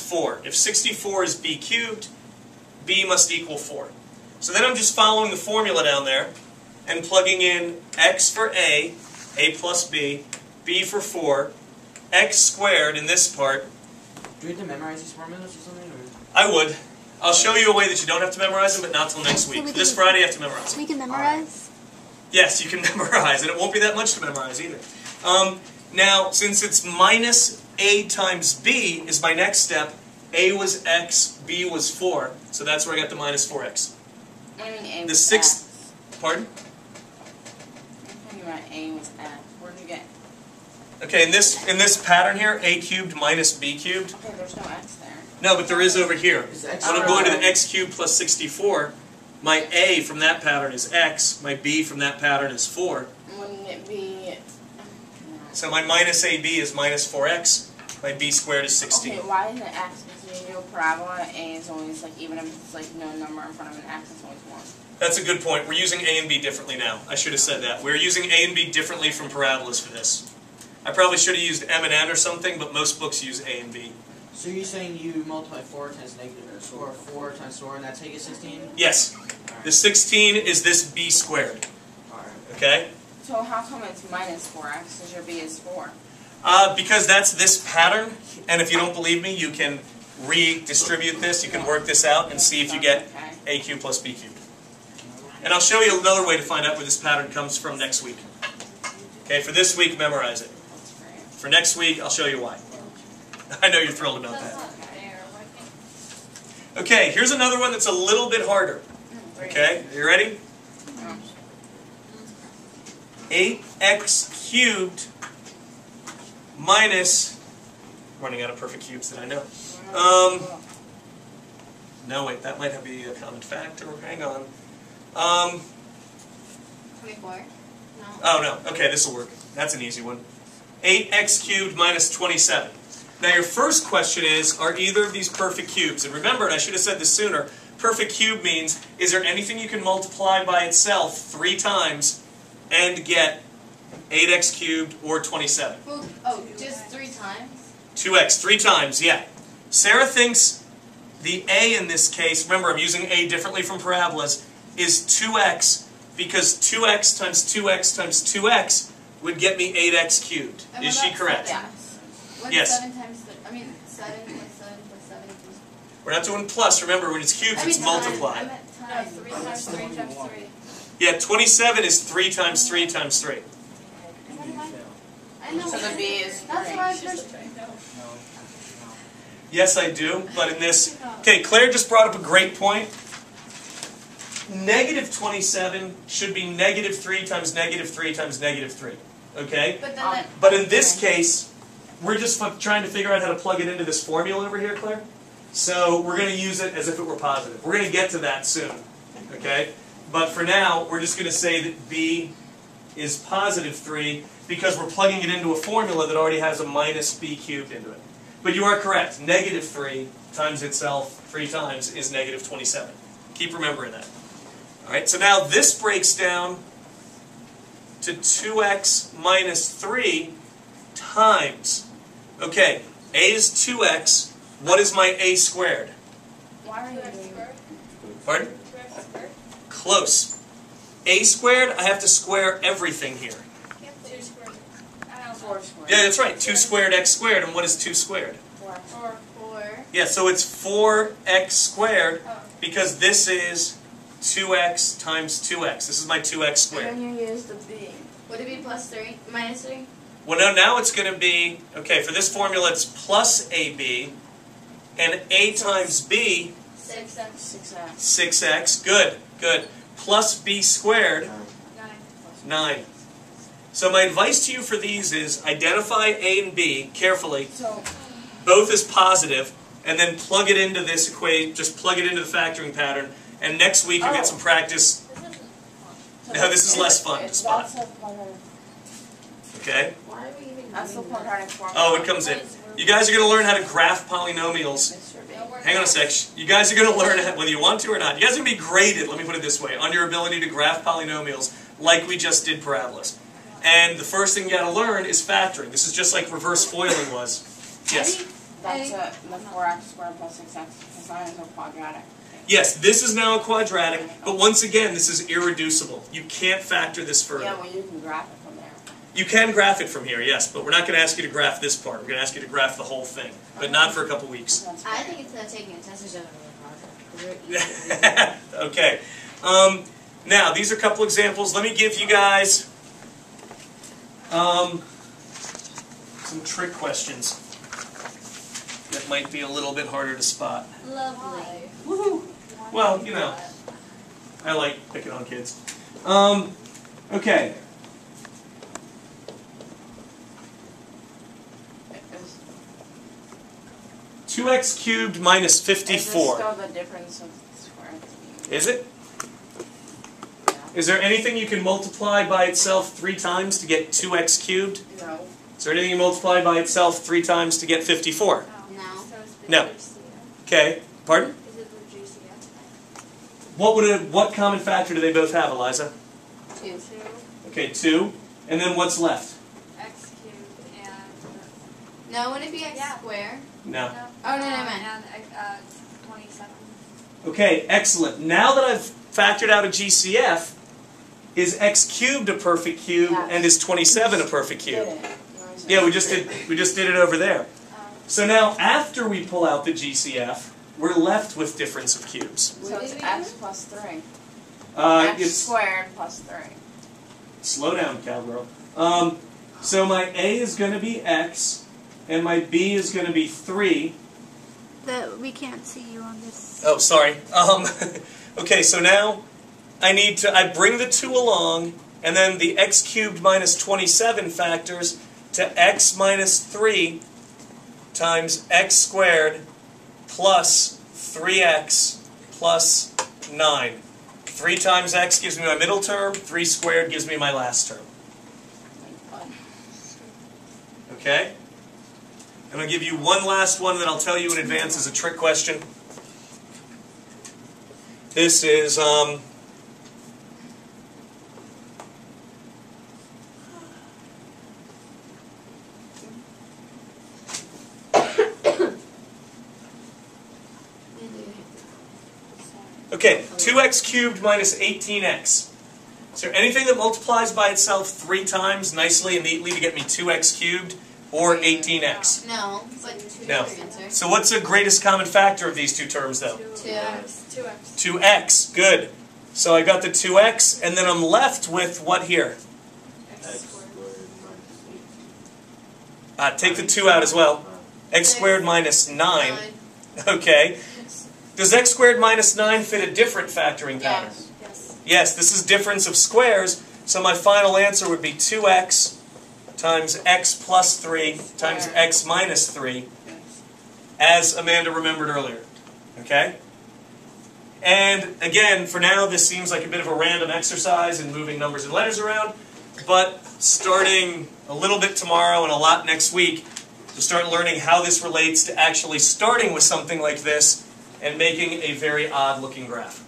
4. If 64 is b cubed, b must equal 4. So then I'm just following the formula down there and plugging in x for a plus b for 4, x squared in this part. Do you have to memorize these formulas or something? Or? I would. I'll show you a way that you don't have to memorize them, but not till next week. This Friday you have to memorize them. We can memorize? Yes, you can memorize, and it won't be that much to memorize either. Now, since it's minus a times b is my next step, a was x, b was 4, so that's where I got the minus 4x. What do you mean a The was sixth, x? pardon? I'm talking about a was x. Where did you get? Okay, in this pattern here, a cubed minus b cubed. Okay, there's no x there. No, but there is over here. X When I'm going to the x cubed plus 64, my a from that pattern is x, my b from that pattern is 4. Wouldn't it be? So my minus ab is minus 4x, my b squared is 16. Okay, why is it x? Because when you do a parabola, a is always like, even if it's like no number in front of an x, it's always 1. That's a good point. We're using a and b differently now. I should have said that. We're using a and b differently from parabolas for this. I probably should have used m and n or something, but most books use a and b. So you're saying you multiply 4 times negative, or 4 times 4, and that's how you get 16? Yes. The 16 is this b squared. Alright. Okay? So how come it's minus 4x because your b is 4? Because that's this pattern, and if you don't believe me, you can redistribute this. You can work this out and see if you get a cubed plus b cubed. And I'll show you another way to find out where this pattern comes from next week. Okay, for this week, memorize it. For next week, I'll show you why. I know you're thrilled about that. Okay, here's another one that's a little bit harder. Okay, are you ready? 8x cubed minus, running out of perfect cubes that I know. No, wait, that might be a common factor. Hang on. 24? No. Oh, no. Okay, this will work. That's an easy one. 8x cubed minus 27. Now, your first question is, are either of these perfect cubes? And remember, and I should have said this sooner, perfect cube means, is there anything you can multiply by itself 3 times and get 8x cubed or 27? Oh, just 3 times? 2x, 3 times, yeah. Sarah thinks the a in this case, remember I'm using a differently from parabolas, is 2x because 2x times 2x times 2x would get me 8x cubed. And Is what she about correct? seven? What's Yes. 7 times 3? I mean, 7 plus 7 plus 7 equals... We're not doing plus. Remember, when it's cubed, it's multiplied. I meant times. 3 times 3 times 3. Yeah, 27 is 3 times 3 times 3. I know. So the b is 3. That's why I first... Yes, I do, but in this... Okay, Claire just brought up a great point. Negative 27 should be negative 3 times negative 3 times negative 3. Okay? But then that... But in this case, we're just trying to figure out how to plug it into this formula over here, Claire. So we're going to use it as if it were positive. We're going to get to that soon. Okay? But for now, we're just going to say that b is positive 3 because we're plugging it into a formula that already has a minus b cubed into it. But you are correct. Negative 3 times itself 3 times is negative 27. Keep remembering that. All right, so now this breaks down to 2x minus 3 times. Okay, a is 2x. What is my a squared? Why are you doing Pardon? Close. A squared, I have to square everything here. 4 squared? Yeah, that's right. 2 squared x squared. And what is 2 squared? 4. 4. Yeah, so it's 4x squared because this is 2x times 2x. This is my 2x squared. And then you use the b. Would it be plus 3? Minus 3? Well, no, now it's going to be, okay, for this formula it's plus ab, and a times b, 6x. 6x. 6x, good, good, plus b squared, 9. 9. So my advice to you for these is identify a and b carefully, So, both as positive, and then plug it into this equation, just plug it into the factoring pattern, and next week you get some practice. No, this is less fun to spot. Okay? why are we even That's the quadratic formula. Oh, it comes in. You guys are going to learn how to graph polynomials. Hang on a sec. You guys are going to learn, whether you want to or not, you guys are going to be graded, let me put it this way, on your ability to graph polynomials like we just did parabolas. And the first thing you got to learn is factoring. This is just like reverse foiling was. Yes? That's the 4x squared plus 6x, because that is a quadratic. Yes, this is now a quadratic, but once again, this is irreducible. You can't factor this further. Yeah, well, you can graph it from there. You can graph it from here, yes, but we're not going to ask you to graph this part. We're going to ask you to graph the whole thing, but not for a couple weeks. I think it's taking a test is just a project. Okay. Now, these are a couple examples. Let me give you guys some trick questions that might be a little bit harder to spot. Lovely. Woohoo! Well, you know, I like picking on kids. Okay. Is 2x cubed minus this 54. still the difference of squares? Is it? Yeah. Is there anything you can multiply by itself 3 times to get 2x cubed? No. Is there anything you multiply by itself 3 times to get 54? No. No. Okay. Pardon? Is it the GCF? What common factor do they both have, Eliza? 2. Okay, 2. And then what's left? X cubed and No, would it be x squared? No. Oh, no, man. and 27. Okay, excellent. Now that I've factored out a GCF, is x cubed a perfect cube Yes. and is 27 a perfect cube? Did it. Yeah, we just did it over there. So now after we pull out the GCF, we're left with difference of cubes. So it's x plus 3. X It's squared plus 3. slow down, cowgirl. So my A is going to be x, and my B is going to be 3. We can't see you on this. Oh, sorry. Okay, so now I bring the 2 along, and then the x cubed minus 27 factors to x minus 3 times x squared plus 3x plus 9. 3 times x gives me my middle term, 3 squared gives me my last term. Okay? And I'll give you one last one that I'll tell you in advance is a trick question. This is, okay, 2x cubed minus 18x. Is there anything that multiplies by itself 3 times nicely and neatly to get me 2x cubed or 18x? No, but 2 No. answer. So what's the greatest common factor of these two terms, though? 2x. 2x. Good. So I got the 2x, and then I'm left with what here? X squared. Take the 2 out as well. X squared minus 9. Okay. Does x squared minus 9 fit a different factoring pattern? Yes. Yes. Yes, this is difference of squares, so my final answer would be 2x times x plus 3 times x minus 3, as Amanda remembered earlier. Okay? And again, for now, this seems like a bit of a random exercise in moving numbers and letters around, but starting a little bit tomorrow and a lot next week, you'll start learning how this relates to actually starting with something like this and making a very odd-looking graph.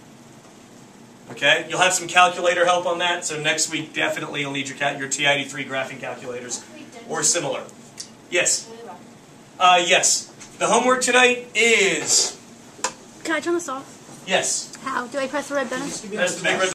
Okay? You'll have some calculator help on that, so next week definitely you'll need your TID3 graphing calculators or similar. Yes? Yes. The homework tonight is... Can I turn this off? Yes. How? Do I press the red button? That's the big red